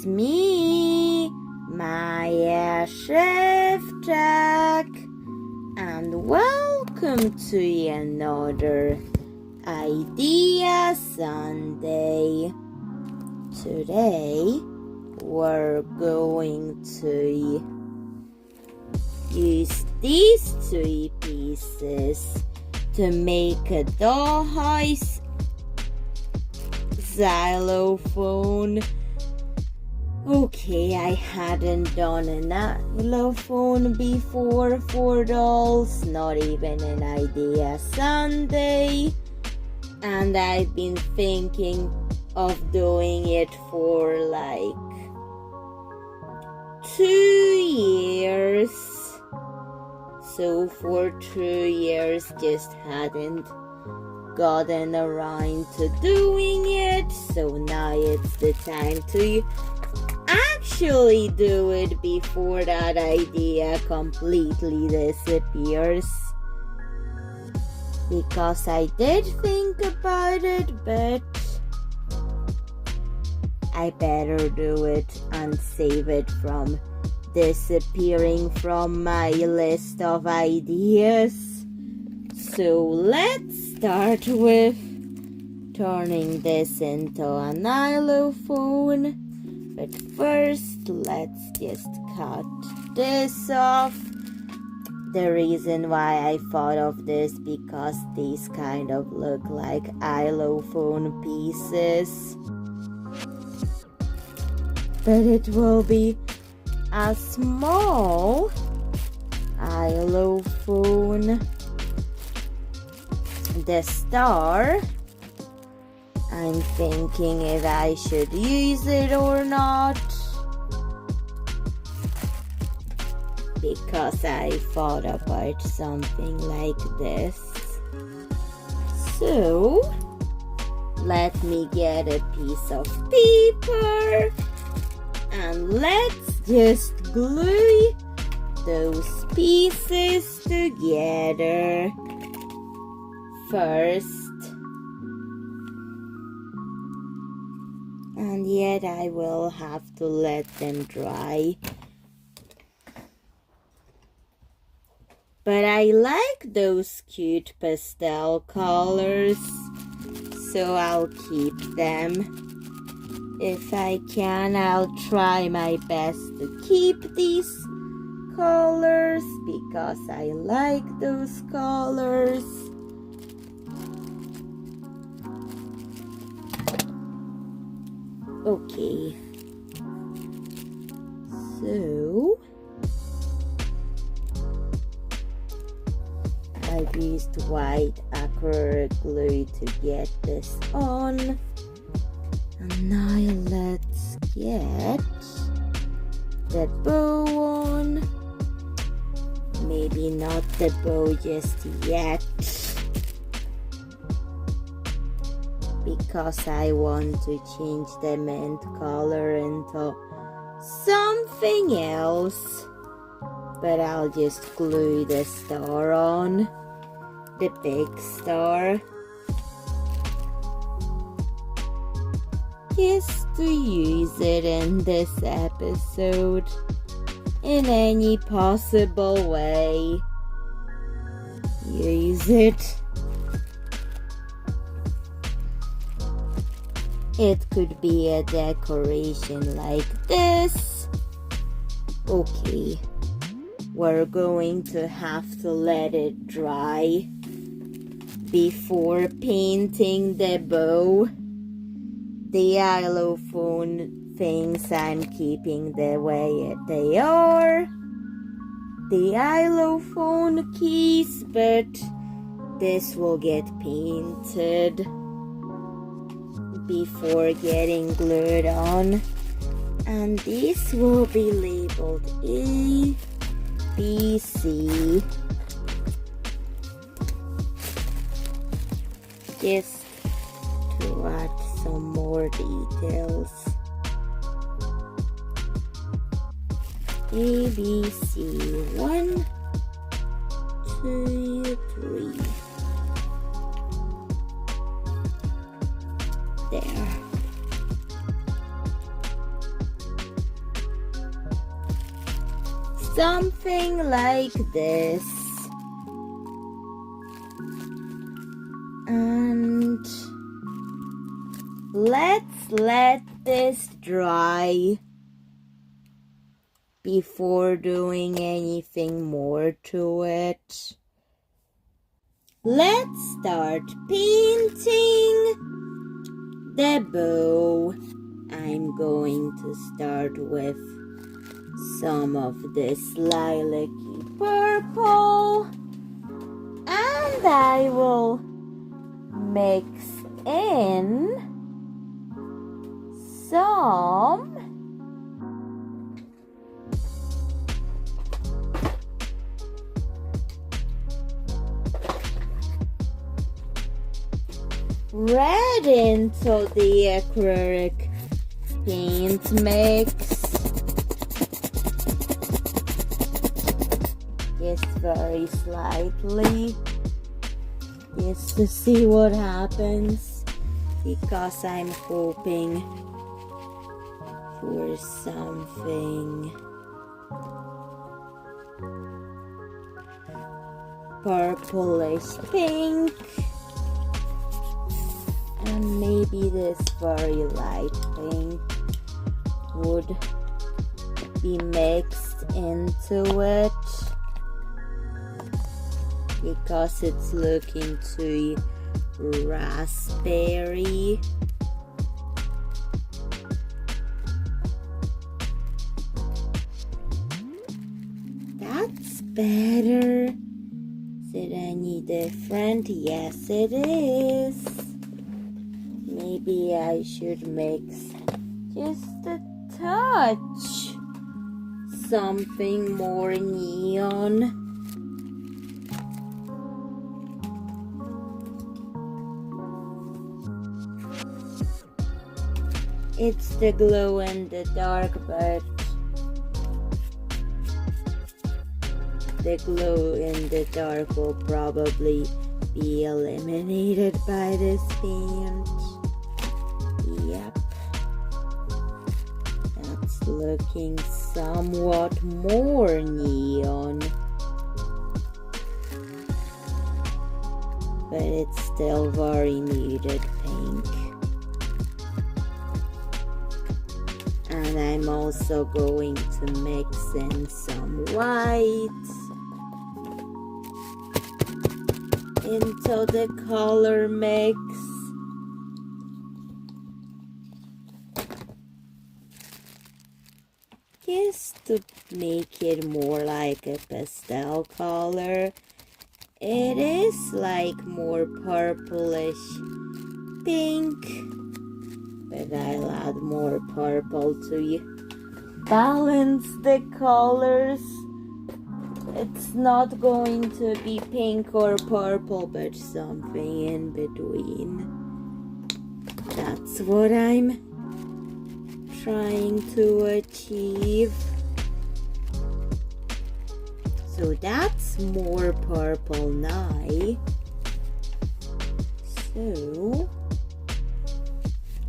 It's me, Maja Szewczak, and welcome to another Idea Sunday. Today we're going to use these three pieces to make a dollhouse xylophone. Okay, I hadn't done a xylophone before for dolls, not even an Idea Sunday, and I've been thinking of doing it for like 2 years. So for 2 years just hadn't gotten around to doing it, so now it's the time to actually do it before that idea completely disappears. Because I did think about it, but I better do it and save it from disappearing from my list of ideas. So let's start with turning this into a xylophone. But first, let's just cut this off. The reason why I thought of this because these kind of look like xylophone pieces. But it will be a small xylophone. The star, I'm thinking if I should use it or not, because I thought about something like this. So let me get a piece of paper and let's just glue those pieces together first. And yet I will have to let them dry. But I like those cute pastel colors, so I'll keep them. If I can, I'll try my best to keep these colors because I like those colors. Okay, so I've used white acrylic glue to get this on. And now let's get the bow on. Maybe not the bow just yet, because I want to change the mint color into something else. But I'll just glue the star on, the big star, just to use it in this episode in any possible way. Use it. It could be a decoration like this. Okay, we're going to have to let it dry before painting the bow. The xylophone things I'm keeping the way they are. The xylophone keys, but this will get painted before getting glued on. And these will be labeled A, B, C. Just to add some more details. A, B, C, 1, 2, 3. There. something like this. And let's let this dry before doing anything more to it. Let's start painting the bow. I'm going to start with some of this lilac-y purple, and I will mix in some red into the acrylic paint mix. Just very slightly, just to see what happens, because I'm hoping for something purplish pink, and maybe this very light pink would be mixed into it, because it's looking too raspberry. That's better. Is it any different? Yes, it is. Maybe I should mix just a touch something more neon. It's the glow in the dark, but the glow in the dark will probably be eliminated by this paint. Yep. That's looking somewhat more neon. But it's still very muted pink. And I'm also going to mix in some white into the color mix. Just to make it more like a pastel color. It is like more purplish pink, but I'll add more purple to balance the colors. It's not going to be pink or purple, but something in between. That's what I'm trying to achieve. So that's more purple now. So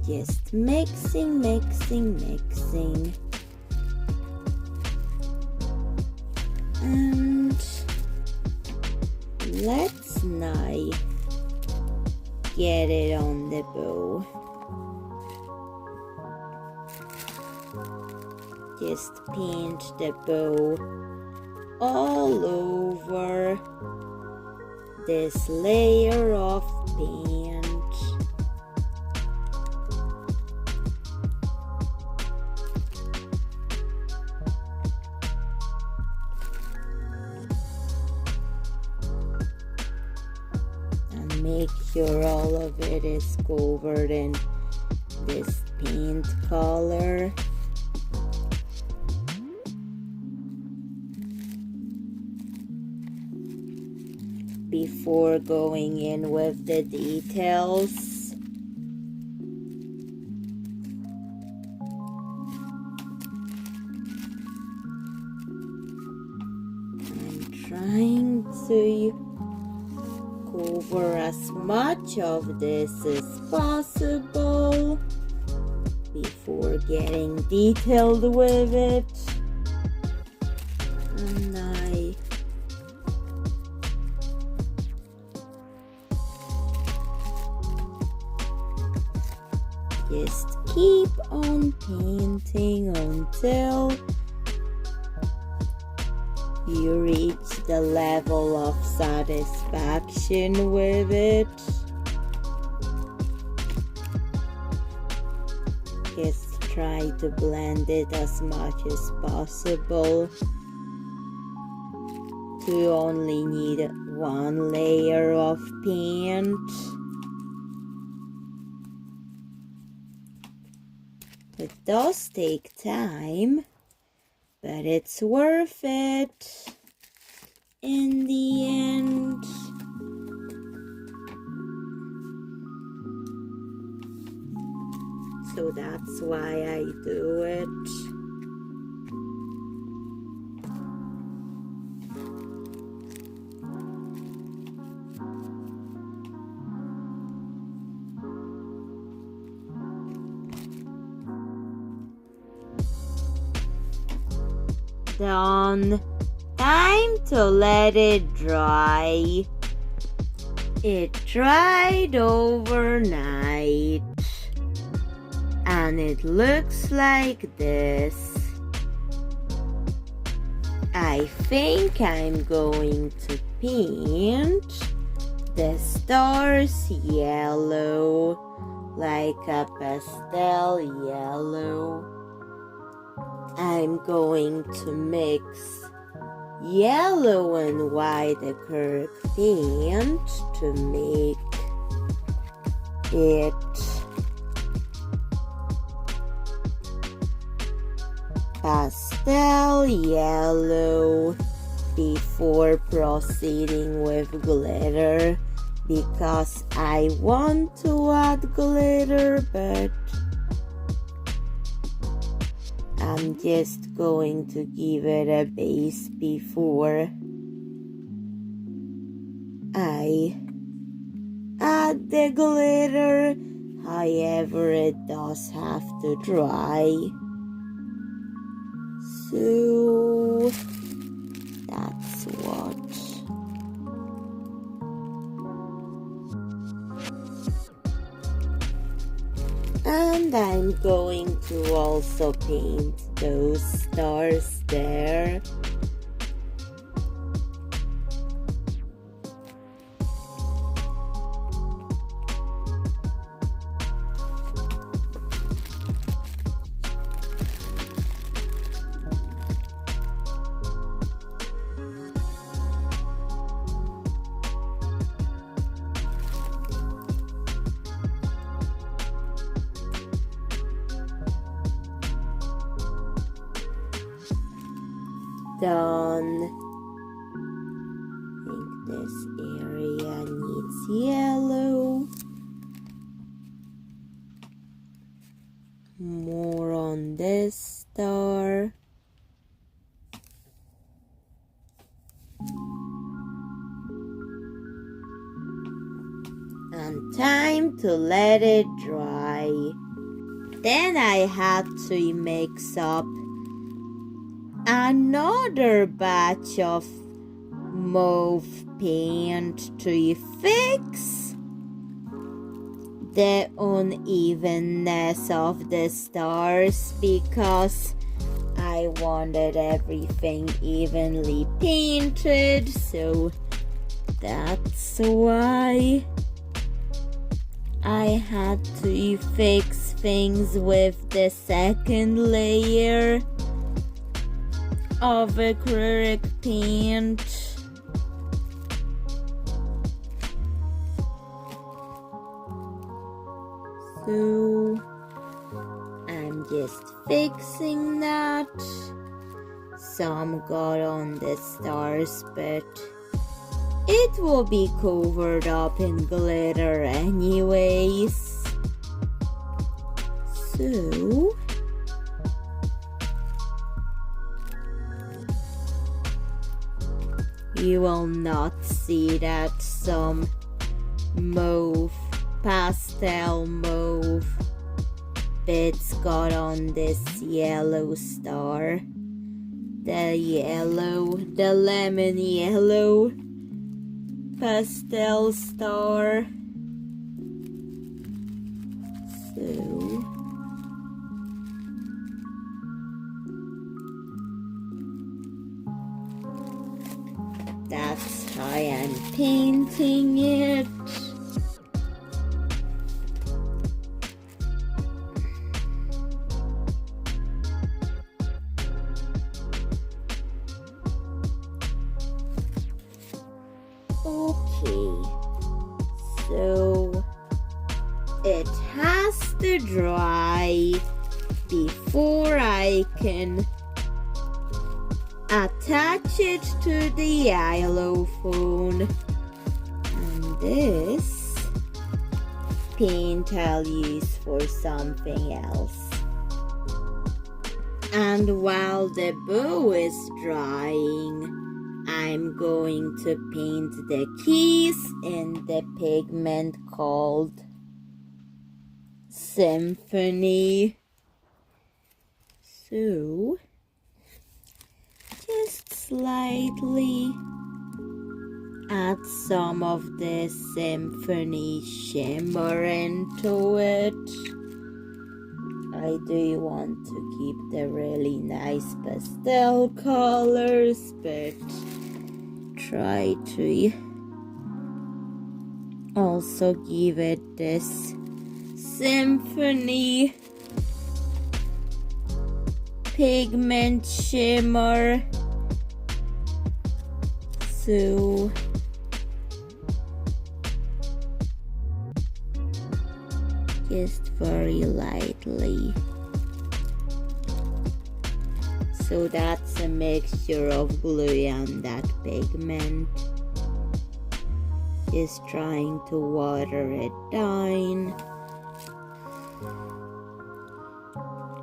just mixing. And let's now get it on the bow. Just paint the bow all over this layer of paint. And make sure all of it is covered in this paint color. Before going in with the details. I'm trying to cover as much of this as possible before getting detailed with it. and I just keep on painting until you reach the level of satisfaction with it. Just try to blend it as much as possible. You only need one layer of paint. It does take time, but it's worth it in the end. So that's why I do it. Done. Time to let it dry. It dried overnight, and it looks like this. I think I'm going to paint the stars yellow, like a pastel yellow. I'm going to mix yellow and white acrylic paint to make it pastel yellow before proceeding with glitter, because I want to add glitter, but I'm just going to give it a base before I add the glitter. However, it does have to dry. So that's what. And I'm going to also paint those stars there. Done. I think this area needs yellow. More on this star. And time to let it dry. Then I had to mix up another batch of mauve paint to fix the unevenness of the stars, because I wanted everything evenly painted, so that's why I had to fix things with the second layer of acrylic paint. So I'm just fixing that. Some got on the stars, but it will be covered up in glitter anyways. So you will not see that some mauve, pastel mauve bits got on this yellow star. the yellow, the lemon yellow pastel star. So that's how I'm painting it. Okay, so it has to dry before I can attach it to the xylophone. And this paint I'll use for something else. And while the bow is drying, I'm going to paint the keys in the pigment called Symphony. So just slightly add some of the Symphony shimmer into it. I do want to keep the really nice pastel colors, but try to also give it this Symphony pigment shimmer. So just very lightly. So that's a mixture of glue and that pigment. Just trying to water it down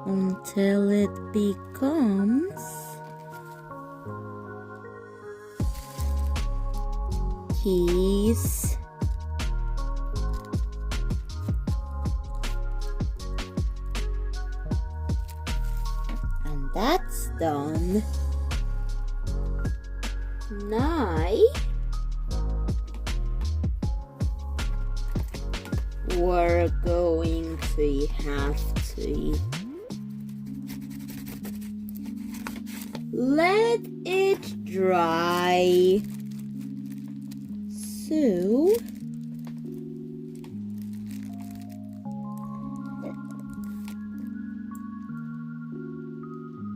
until it becomes keys. And that's done. Now we're going to have to let it dry. So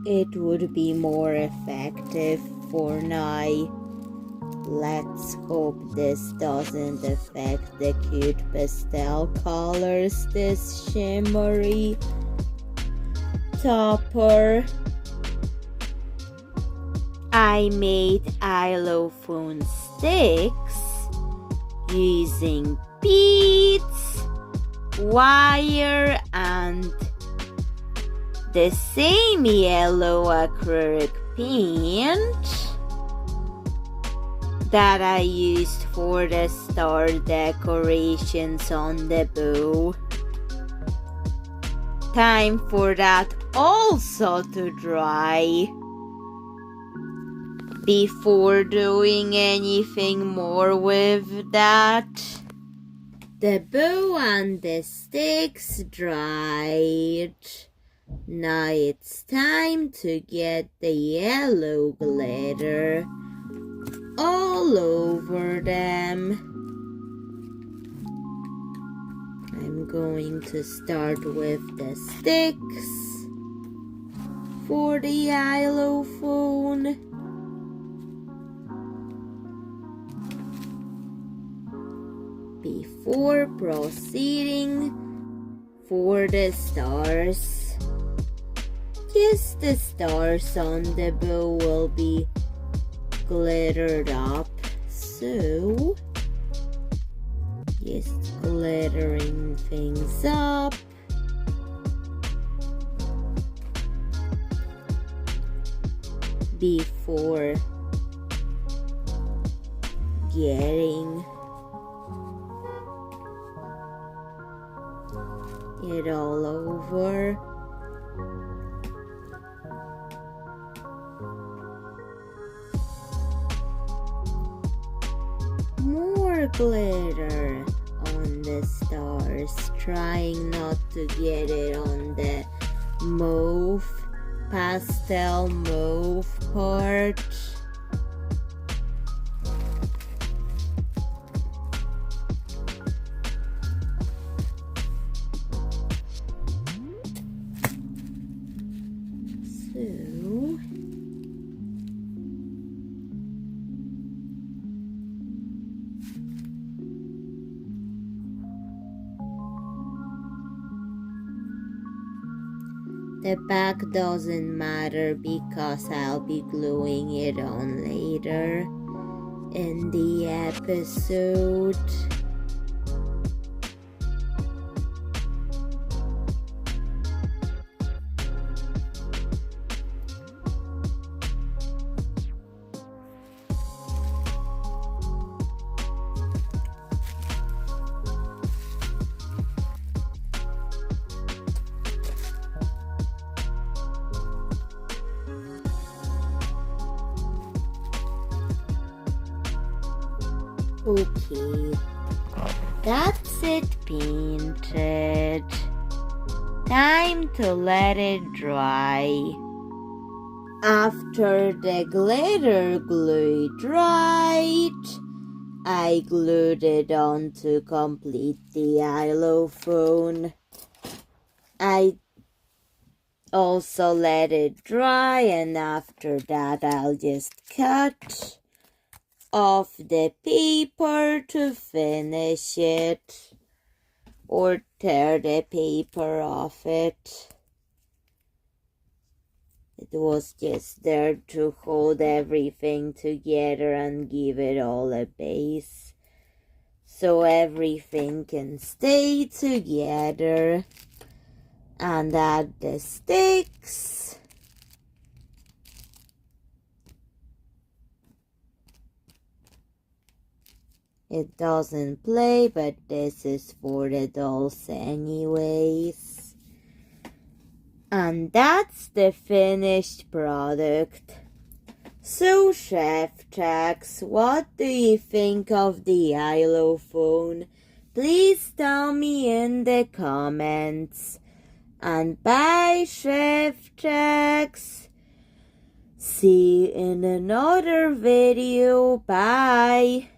it would be more effective for now. Let's hope this doesn't affect the cute pastel colors, this shimmery topper. I made xylophone sticks using beads, wire, and the same yellow acrylic paint that I used for the star decorations on the bow. Time for that also to dry before doing anything more with that. The bow and the sticks dried. Now it's time to get the yellow glitter all over them. I'm going to start with the sticks for the xylophone. Before proceeding for the stars, just the stars on the bow will be glittered up, so just glittering things up. Before getting it all over. more glitter on the stars, trying not to get it on the mauve, pastel mauve part. The back doesn't matter because I'll be gluing it on later in the episode. Okay, that's it painted. Time to let it dry. After the glitter glue dried, I glued it on to complete the xylophone. I also let it dry, and after that I'll just cut off the paper to finish it, or tear the paper off it. It was just there to hold everything together and give it all a base, so everything can stay together. And add the sticks. It doesn't play, but this is for the dolls anyways. And that's the finished product. So, Szewczaks, what do you think of the xylophone? Please tell me in the comments. And bye, Szewczaks. See you in another video. Bye.